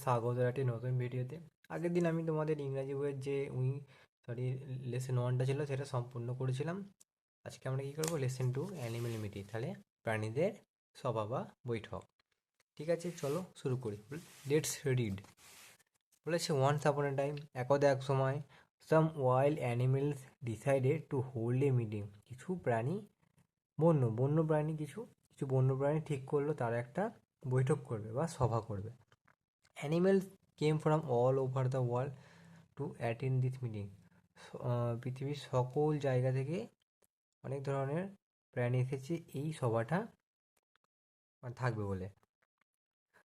স্বাগত একটি নতুন ভিডিওতে। আগের দিন আমি তোমাদের ইংরাজি বইয়ের যে লেসন 1টা ছিল সেটা সম্পূর্ণ করেছিলাম। আজকে আমরা কি করব, লেসন 2 অ্যানিমেলিমিটি, তাহলে প্রাণীদের স্বভাব বা বৈঠক। ঠিক আছে, চলো শুরু করি। Let's read. বলেছে, ওয়ান্স আপন এ টাইম, একদা এক সময়, some wild animals decided to hold a meeting. কিছু প্রাণী, বন্য প্রাণী, কিছু কিছু বন্য প্রাণী ঠিক করলো তারা একটা বৈঠক করবে বা সভা করবে। Animals came from all over the world to attend this meeting. পৃথিবীর সকল জায়গা থেকে অনেক ধরনের প্রাণী এসেছে এই সভাটা থাকবে বলে।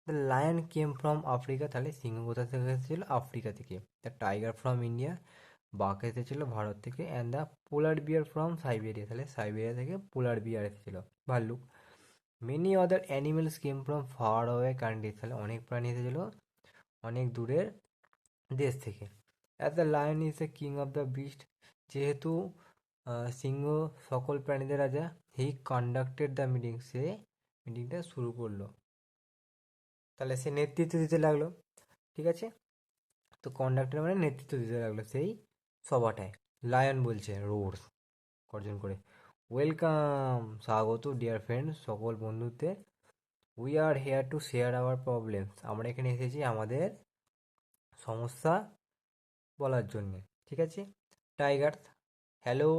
The lion came from Africa, তাহলে সিংহ কোথা থেকে এসেছিল? আফ্রিকা থেকে। দ্য টাইগার ফ্রম ইন্ডিয়া, বাঘ এসেছিল ভারত থেকে। And the polar bear from Siberia, তাহলে সাইবেরিয়া থেকে পোলার বিয়ার এসেছিল, ভাল্লুক। Many other animals came from far away country, তাহলে অনেক প্রাণী এসেছিল অনেক দূরের দেশ থেকে। As the lion is the king of the beast, যেহেতু সিংহ সকল প্রাণীদের রাজা, হি কন্ডাক্টেড দ্য মিটিং, সে মিটিংটা শুরু করলো, তাহলে সে নেতৃত্ব দিতে লাগলো। ঠিক আছে, তো কন্ডাক্টর মানে নেতৃত্ব দিতে লাগলো সেই সভাটায়। লায়ন বলছে, রোর্স গর্জন করে, ওয়েলকাম, স্বাগত ডিয়ার ফ্রেন্ডস, সকল বন্ধুত্বের। We are here to share our problems, আমরা এখানে এসেছি আমাদের সমস্যা বলার জন্যে। ঠিক আছে। Tiger, hello,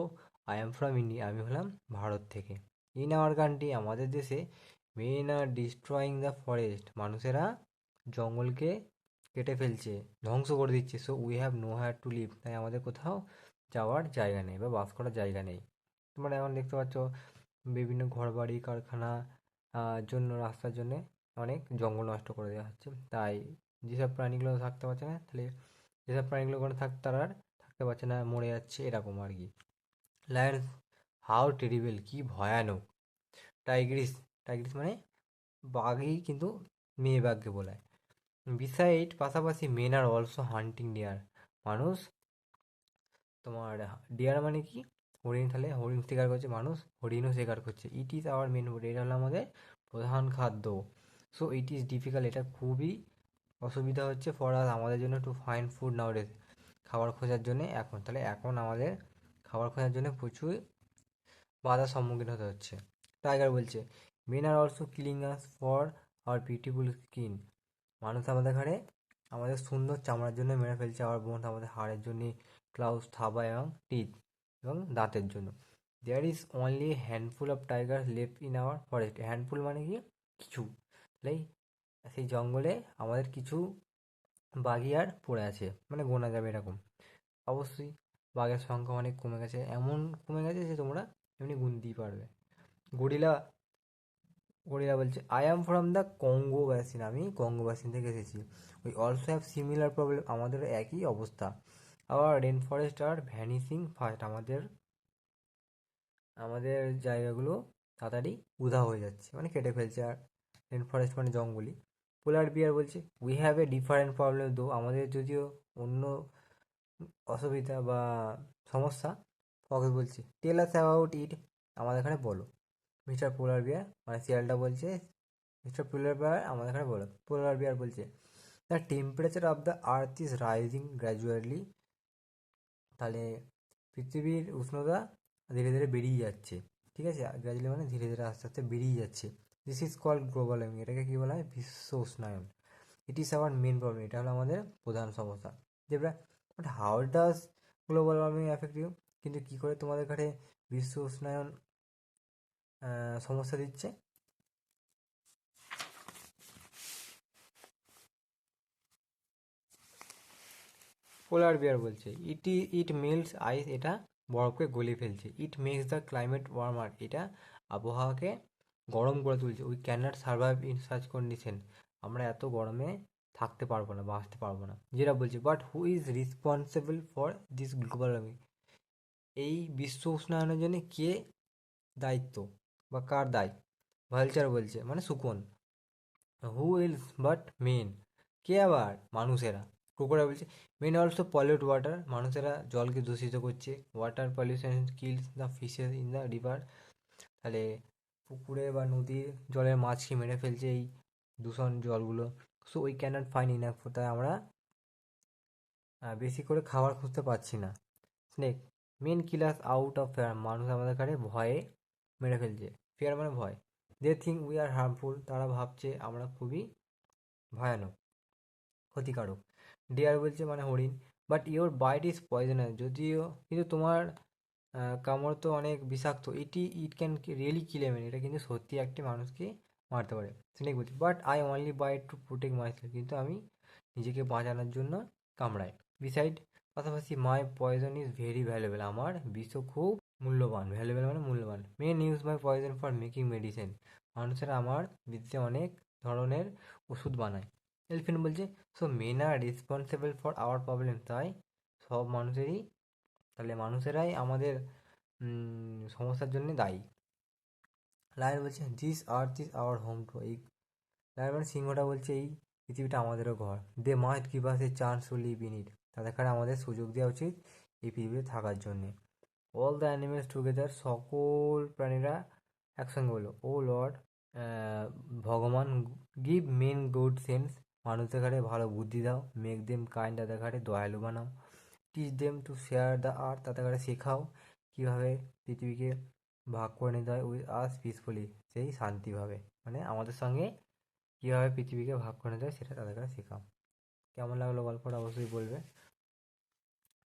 I am from India, আমি হলাম ভারত থেকে। ইন আওয়ার কান্ট্রি, আমাদের দেশে, men are destroying the forest, মানুষেরা জঙ্গলকে কেটে ফেলছে, ধ্বংস করে দিচ্ছে। So we have no where to live, তাই আমাদের কোথাও যাওয়ার জায়গা নেই বা বাস করার জায়গা নেই। তোমরা এখন দেখতে পাচ্ছ বিভিন্ন ঘরবাড়ি, কারখানা জন্য, রাস্তার জন্য অনেক জঙ্গল নষ্ট করে দেওয়া হচ্ছে। তাই যেসব প্রাণীগুলো থাকতে পারছে না, তাহলে যেসব প্রাণীগুলো ওখানে তারা আর থাকতে পারছে না, মরে যাচ্ছে, এরকম আর কি। লায়ন, হাউ টেরিবল, কি ভয়ানক। টাইগ্রিস, টাইগ্রিস মানে বাঘই, কিন্তু মেয়ে বাঘকে বলায়। বিসাইড, পাশাপাশি, men are also hunting deer, মানুষ তোমার ডিয়ার মানে কি, হরিণ, তাহলে হরিণ শিকার করছে, মানুষ হরিণও শিকার করছে। It is our main food, এটা হলো আমাদের প্রধান খাদ্য। সো ইট ইজ ডিফিকাল্ট, এটা খুবই অসুবিধা হচ্ছে ফর আস, আমাদের জন্য, টু ফাইন্ড ফুড নাউডেজ, খাবার খোঁজার জন্য এখন, তাহলে এখন আমাদের খাবার খোঁজার জন্য প্রচুর বাধার সম্মুখীন হতে হচ্ছে। টাইগার বলছে, men are also killing us for our beautiful skin, মানুষ আমাদের ঘাড়ে আমাদের সুন্দর চামড়ার জন্য মেরে ফেলছে, আবার বোন আমাদের হাড়ের জন্য, ক্লাউস, থাবা এবং টিথ এবং দাঁতের জন্য। There is only handful of tiger left in our forest, handful মানে কি, কিছু, তাহলে সেই জঙ্গলে আমাদের কিছু বাঘই আর পড়ে আছে, মানে গোনা যাবে এরকম। অবশ্যই বাঘের সংখ্যা অনেক কমে গেছে, এমন কমে গেছে যে তোমরা এমনি গুনতেই পারবে। গরিলা, গরিলা বলছে, I am from the Congo basin, আমি কঙ্গো ব্যাসিন থেকে এসেছি। We also have similar problem, আমাদের একই অবস্থা। আবার রেন ফরেস্ট আর ভ্যানিসিং ফাস্ট, আমাদের আমাদের জায়গাগুলো তাড়াতাড়ি উধাও হয়ে যাচ্ছে, মানে কেটে ফেলছে। আর রেন ফরেস্ট মানে জঙ্গলই। পোলার বিয়ার বলছে, we have a different problem দো, আমাদের যদিও অন্য অসুবিধা বা সমস্যা। ফক্স বলছে, টেল আস অ্যাবাউট ইট, আমাদের এখানে বলো। মিস্টার পোলার বিয়ার মানে শিয়ালটা বলছে, মিস্টার পোলার বিয়ার আমাদের এখানে বলো। পোলার বিয়ার বলছে, the temperature of the earth is rising gradually, তাহলে পৃথিবীর উষ্ণতা ধীরে ধীরে বেড়েই যাচ্ছে। ঠিক আছে, গ্র্যাজুয়ালি মানে ধীরে ধীরে আস্তে আস্তে বেড়েই যাচ্ছে। This is called global warming, এটাকে কী বলা হয়? বিশ্ব উষ্ণায়ন। It is our main problem, এটা হলো আমাদের প্রধান সমস্যা। যেটা, but how does global warming effect you, কিন্তু কী করে তোমাদের কাছে বিশ্ব উষ্ণায়ন সমস্যা দিচ্ছে? পোলার বিয়ার বলছে, ইট মেল্টস আইস, এটা বরফকে গলিয়ে ফেলছে। It makes the climate warmer, এটা আবহাওয়াকে গরম করে তুলছে। We can not survive in such condition, আমরা এত গরমে থাকতে পারবো না, বাঁচতে পারবো না। যেটা বলছে, but who is responsible for this global warming, এই বিশ্ব উষ্ণায়নের জন্য কে দায়িত্ব বা কার দায়? ভালচার বলছে, মানে শকুন, হু ইলস বাট মেন, কে আবার? মানুষেরা। কুকুরা বলছে, মেন অলসো পলিউট ওয়াটার, মানুষেরা জলকে দূষিত করছে। Water pollution kills the fishes in the river, তাহলে পুকুরে বা নদীর জলের মাছকে মেরে ফেলছে এই দূষণ জলগুলো। So we can't find enough, তাই আমরা বেশি করে খাবার খুঁজতে পারছি না। Snake men kill us out of fear, মানুষ আমাদের কাছে ভয়ে মেরে ফেলছে। ফেয়ার মানে ভয়। They think we are harmful, তারা ভাবছে আমরা খুবই ভয়ানক, ক্ষতিকারক। ডিয়ার বলছে মানে হরিণ, but your bite is poisonous, যদিও কিন্তু তোমার কামড় তো অনেক বিষাক্ত। It can really kill a man, এটা কিন্তু সত্যি একটি মানুষকে মারতে পারে। স্নেক বলছে but I only bite to protect myself, কিন্তু আমি নিজেকে বাঁচানোর জন্য কামড়াই। বিসাইড, পাশাপাশি my poison is very valuable, আমার বিষ খুব মূল্যবান। ভ্যালুয়েবল মানে মূল্যবান। Men use my poison for making medicine, মানুষেরা আমার বিদ্যে অনেক ধরনের ওষুধ বানায়। এলিফেন্ট বলছে so men are responsible for our problem, তাই সব মানুষেরই, তাহলে মানুষেরাই আমাদের সমস্যার জন্য দায়ী। লায়ন বলছে this earth is our home too, এই লায়ন মানে সিংহটা বলছে এই পৃথিবীটা আমাদেরও ঘর। They must give us a chance to live in it, তাদের কারণে আমাদের সুযোগ দেওয়া উচিত এই পৃথিবীতে থাকার জন্যে। অল দ্য অ্যানিমেলস টুগেদার, সকল প্রাণীরা একসঙ্গে বলো ও লর্ড ভগবান, গিভ মেন গুড সেন্স, মানুষদের ঘাড়ে ভালো বুদ্ধি দাও। মেক দেম কাইন্ড, তাদের ঘাড়ে দয়ালু বানাও। Teach them to share the earth, তাদের ঘাড়ে শেখাও কীভাবে পৃথিবীকে ভাগ করে নিতে হয় উইথ আস পিসফুলি, সেই শান্তিভাবে, মানে আমাদের সঙ্গে কীভাবে পৃথিবীকে ভাগ করে নিতে হয় সেটা তাদের কাছে শেখাও। কেমন লাগলো গল্পটা অবশ্যই বলবে।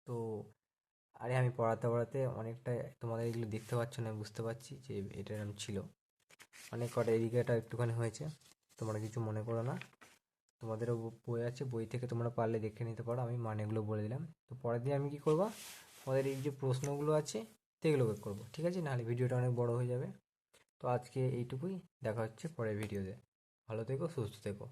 তো আরে আমি পড়াতে পড়াতে অনেকটা, তোমাদের এগুলো দেখতে পাচ্ছ না, বুঝতে পারছি যে এটা এরকম ছিল, অনেক কটা এদিকে এটা একটুখানি হয়েছে, তোমরা কিছু মনে করো না। তোমাদেরও বই আছে, বই থেকে তোমরা পারলে দেখে নিতে পারো, আমি মানেগুলো বলে দিলাম। তো পরের দিন আমি কী করবো, তোমাদের এই যে প্রশ্নগুলো আছে সেগুলোকে করবো, ঠিক আছে, নাহলে ভিডিওটা অনেক বড় হয়ে যাবে। তো আজকে এইটুকুই, দেখা হচ্ছে পরের ভিডিওতে। ভালো থেকো, সুস্থ থেকো।